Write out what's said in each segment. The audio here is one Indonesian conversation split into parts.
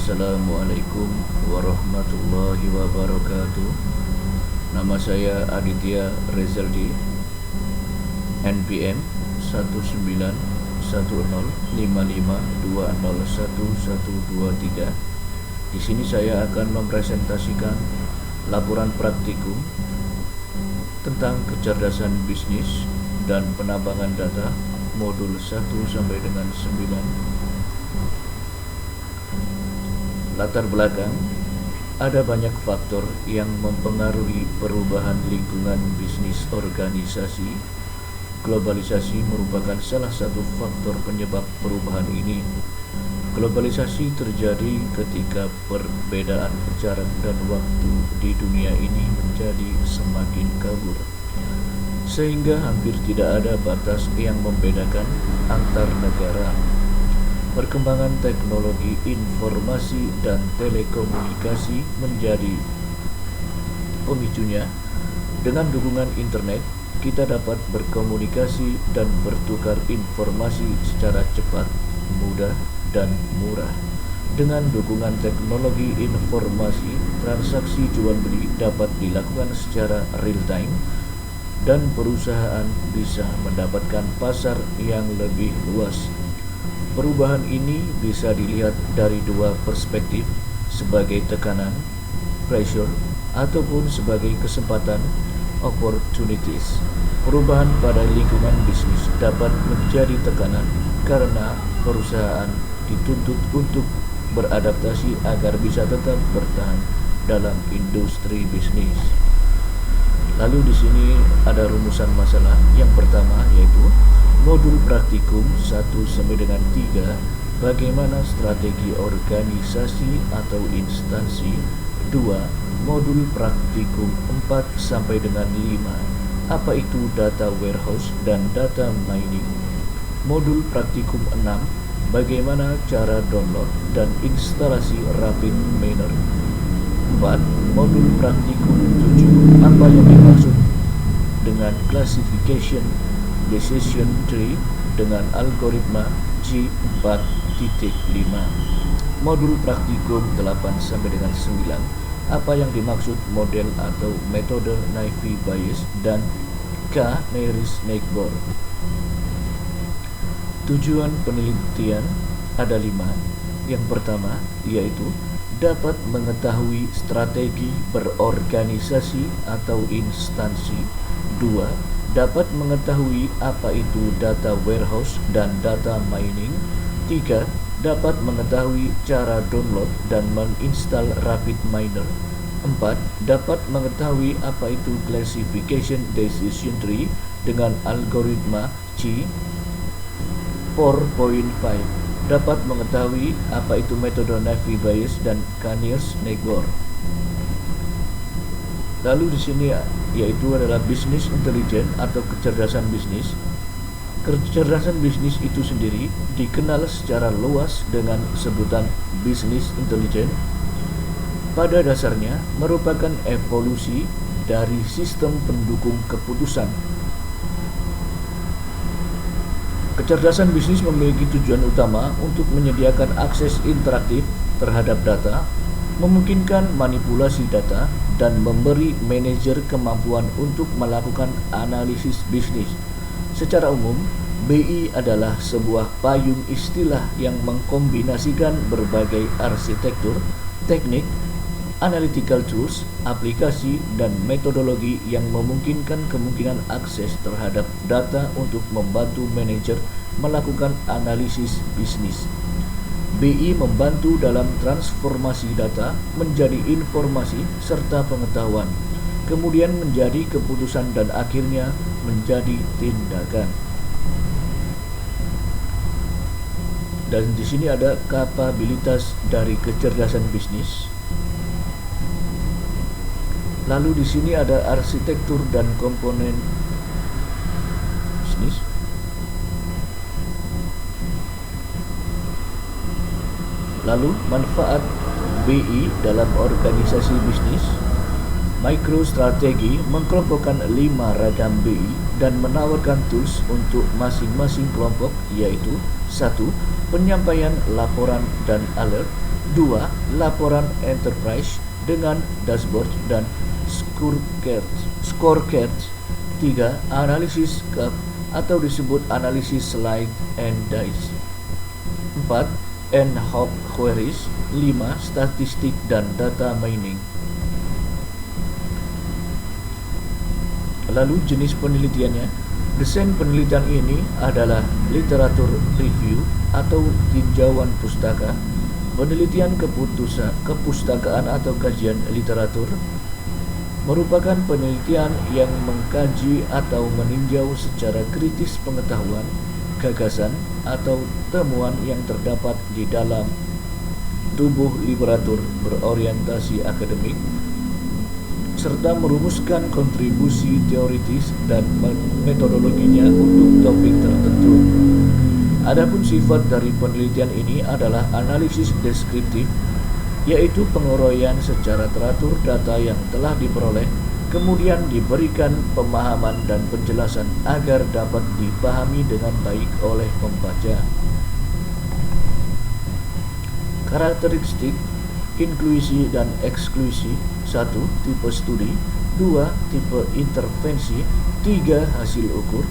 Assalamualaikum warahmatullahi wabarakatuh. Nama saya Aditya Rezaldi, NPM 191055201123. Di sini saya akan mempresentasikan laporan praktikum tentang kecerdasan bisnis dan penambangan data modul 1 sampai dengan 9. Latar belakang, ada banyak faktor yang mempengaruhi perubahan lingkungan bisnis organisasi. Globalisasi merupakan salah satu faktor penyebab perubahan ini. Globalisasi terjadi ketika perbedaan jarak dan waktu di dunia ini menjadi semakin kabur, sehingga hampir tidak ada batas yang membedakan antar negara. Perkembangan teknologi informasi dan telekomunikasi menjadi pemicunya. Dengan dukungan internet, kita dapat berkomunikasi dan bertukar informasi secara cepat, mudah, dan murah. Dengan dukungan teknologi informasi, transaksi jual beli dapat dilakukan secara real time dan perusahaan bisa mendapatkan pasar yang lebih luas. Perubahan ini bisa dilihat dari dua perspektif, sebagai tekanan, pressure, ataupun sebagai kesempatan, opportunities. Perubahan pada lingkungan bisnis dapat menjadi tekanan karena perusahaan dituntut untuk beradaptasi agar bisa tetap bertahan dalam industri bisnis. Lalu di sini ada rumusan masalah. Yang pertama yaitu modul praktikum 1 sampai dengan 3, bagaimana strategi organisasi atau instansi. 2. Modul praktikum 4 sampai dengan 5, apa itu data warehouse dan data mining. Modul praktikum 6, bagaimana cara download dan instalasi Rapid Miner. 4. Modul praktikum 7, apa yang dimaksud dengan classification decision tree dengan algoritma G4.5. Modul praktikum 8 sampai dengan 9, apa yang dimaksud model atau metode Naive Bayes dan Kneiss-Negbor. Tujuan penelitian ada 5. Yang pertama yaitu dapat mengetahui strategi berorganisasi atau instansi. 2. Dapat mengetahui apa itu data warehouse dan data mining. 3. Dapat mengetahui cara download dan menginstal Rapid Miner. 4. Dapat mengetahui apa itu classification decision tree dengan algoritma G4.5. Dapat mengetahui apa itu metode Naive Bayes dan Kneiss-Negbor. Lalu di sini yaitu adalah business intelligence atau kecerdasan bisnis. Kecerdasan bisnis itu sendiri dikenal secara luas dengan sebutan business intelligence. Pada dasarnya merupakan evolusi dari sistem pendukung keputusan. Kecerdasan bisnis memiliki tujuan utama untuk menyediakan akses interaktif terhadap data, memungkinkan manipulasi data, dan memberi manajer kemampuan untuk melakukan analisis bisnis. Secara umum, BI adalah sebuah payung istilah yang mengkombinasikan berbagai arsitektur, teknik, analytical tools, aplikasi, dan metodologi yang memungkinkan kemungkinan akses terhadap data untuk membantu manajer melakukan analisis bisnis. BI membantu dalam transformasi data menjadi informasi serta pengetahuan, kemudian menjadi keputusan dan akhirnya menjadi tindakan. Dan di sini ada kapabilitas dari kecerdasan bisnis. Lalu di sini ada arsitektur dan komponen bisnis. Lalu manfaat BI dalam organisasi bisnis. MicroStrategy mengkelompokkan 5 ragam BI dan menawarkan tools untuk masing-masing kelompok, yaitu 1. Penyampaian laporan dan alert. 2. Laporan enterprise dengan dashboard dan scorecards. 3. Analisis curve atau disebut analisis slide and dice. 4. Ad hoc queries. 5. Statistik dan data mining. Lalu jenis penelitiannya. Desain penelitian ini adalah literatur review atau tinjauan pustaka, penelitian kepustakaan atau kajian literatur, merupakan penelitian yang mengkaji atau meninjau secara kritis pengetahuan, gagasan, atau temuan yang terdapat di dalam tubuh literatur berorientasi akademik, serta merumuskan kontribusi teoritis dan metodologinya untuk topik tertentu. Adapun sifat dari penelitian ini adalah analisis deskriptif, yaitu penguraian secara teratur data yang telah diperoleh, kemudian diberikan pemahaman dan penjelasan agar dapat dipahami dengan baik oleh pembaca. Karakteristik inklusi dan eksklusi. 1. Tipe studi. 2. Tipe intervensi. 3. Hasil ukur.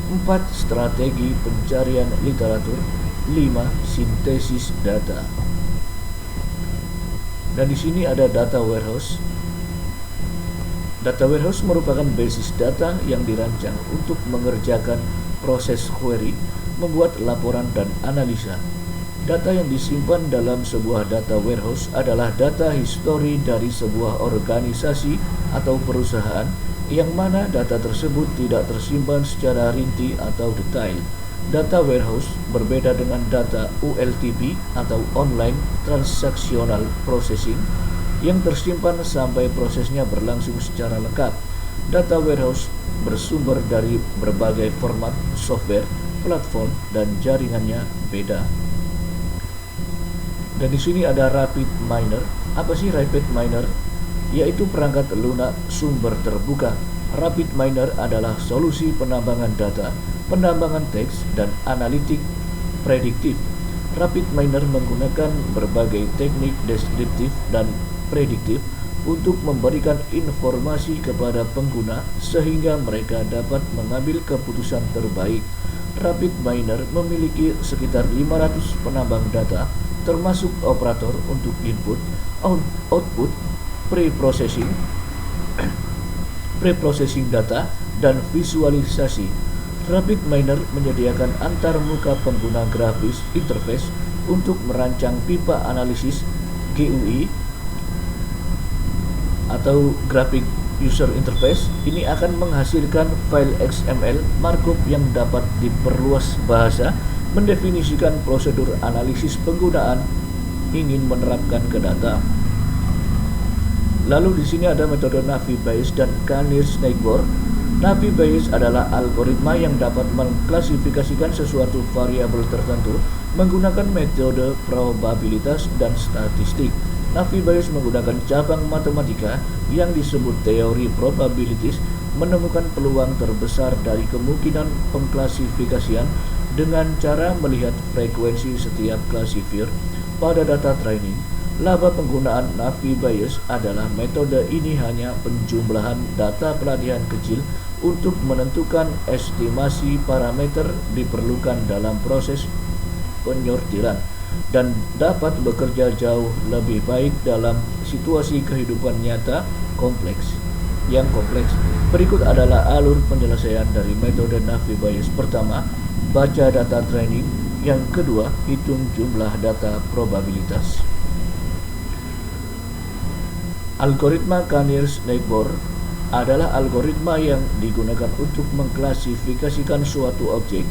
4. Strategi pencarian literatur. 5. Sintesis data. Dan di sini ada data warehouse. Data warehouse merupakan basis data yang dirancang untuk mengerjakan proses query, membuat laporan dan analisa. Data yang disimpan dalam sebuah data warehouse adalah data histori dari sebuah organisasi atau perusahaan, yang mana data tersebut tidak tersimpan secara rinci atau detail. Data warehouse berbeda dengan data OLTP atau Online Transactional Processing yang tersimpan sampai prosesnya berlangsung secara lengkap. Data warehouse bersumber dari berbagai format software, platform, dan jaringannya beda. Dan di sini ada Rapid Miner. Apa sih Rapid Miner? Yaitu perangkat lunak sumber terbuka. Rapid Miner adalah solusi penambangan data, penambangan teks, dan analitik prediktif. Rapid Miner menggunakan berbagai teknik deskriptif dan prediktif untuk memberikan informasi kepada pengguna sehingga mereka dapat mengambil keputusan terbaik. Rapid Miner memiliki sekitar 500 penambang data, termasuk operator untuk input, output, preprocessing data, dan visualisasi. Rapid Miner menyediakan antarmuka pengguna grafis interface untuk merancang pipa analisis GUI atau Graphic User Interface. Ini akan menghasilkan file XML markup yang dapat diperluas bahasa, mendefinisikan prosedur analisis penggunaan ingin menerapkan ke data. Lalu di sini ada metode Navi Bayes dan Canir-Snaigbor. Navi Bayes adalah algoritma yang dapat mengklasifikasikan sesuatu variabel tertentu menggunakan metode probabilitas dan statistik. Navi Bayes menggunakan cabang matematika yang disebut teori probabilities, menemukan peluang terbesar dari kemungkinan pengklasifikasian dengan cara melihat frekuensi setiap klasifier pada data training. Laba penggunaan Navi Bayes adalah metode ini hanya penjumlahan data pelatihan kecil untuk menentukan estimasi parameter diperlukan dalam proses penyortiran dan dapat bekerja jauh lebih baik dalam situasi kehidupan nyata kompleks. Berikut adalah alur penyelesaian dari metode Navi Bayes. Pertama, baca data training. Yang kedua, hitung jumlah data probabilitas. Algoritma Canir-Snaigbor adalah algoritma yang digunakan untuk mengklasifikasikan suatu objek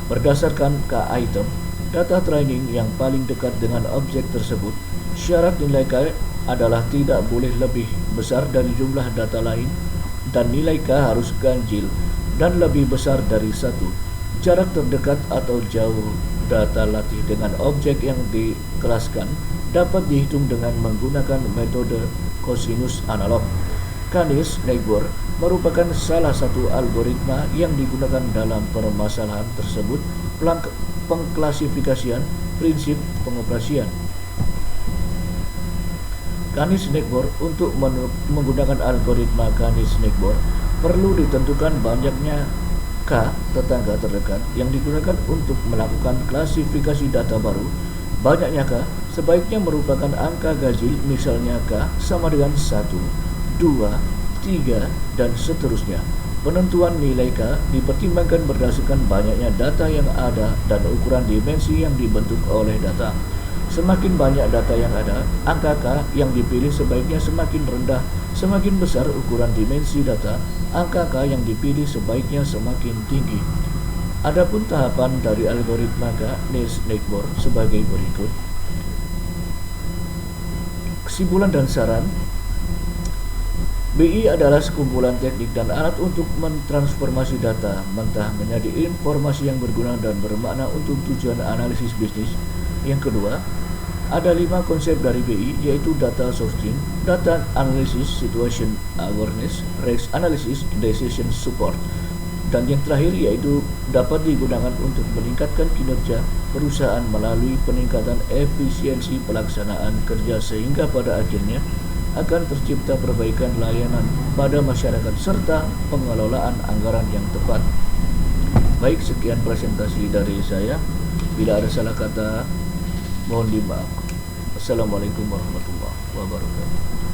berdasarkan k-item data training yang paling dekat dengan objek tersebut. Syarat nilai k adalah tidak boleh lebih besar dari jumlah data lain, dan nilai k harus ganjil dan lebih besar dari 1. Jarak terdekat atau jauh data latih dengan objek yang dikelaskan dapat dihitung dengan menggunakan metode kosinus analog. Canir-Snaigbor merupakan salah satu algoritma yang digunakan dalam permasalahan tersebut. Pengklasifikasian prinsip pengoperasian. Canis Snackboard. Untuk menggunakan algoritma Canis Snackboard perlu ditentukan banyaknya K tetangga terdekat yang digunakan untuk melakukan klasifikasi data baru. Banyaknya K sebaiknya merupakan angka ganjil, misalnya K sama dengan 1, 2, 3, dan seterusnya. Penentuan nilai K dipertimbangkan berdasarkan banyaknya data yang ada dan ukuran dimensi yang dibentuk oleh data. Semakin banyak data yang ada, angka K yang dipilih sebaiknya semakin rendah. Semakin besar ukuran dimensi data, angka K yang dipilih sebaiknya semakin tinggi. Adapun tahapan dari algoritma Canis Snackboard sebagai berikut. Kesimpulan dan saran. BI adalah sekumpulan teknik dan alat untuk mentransformasi data mentah menjadi informasi yang berguna dan bermakna untuk tujuan analisis bisnis. Yang kedua, ada 5 konsep dari BI, yaitu data sourcing, data analysis, situation awareness, risk analysis, decision support. Dan yang terakhir yaitu dapat digunakan untuk meningkatkan kinerja perusahaan melalui peningkatan efisiensi pelaksanaan kerja sehingga pada akhirnya akan tercipta perbaikan layanan pada masyarakat serta pengelolaan anggaran yang tepat. Baik, sekian presentasi dari saya. Bila ada salah kata, mohon dimaaf. Assalamualaikum warahmatullahi wabarakatuh.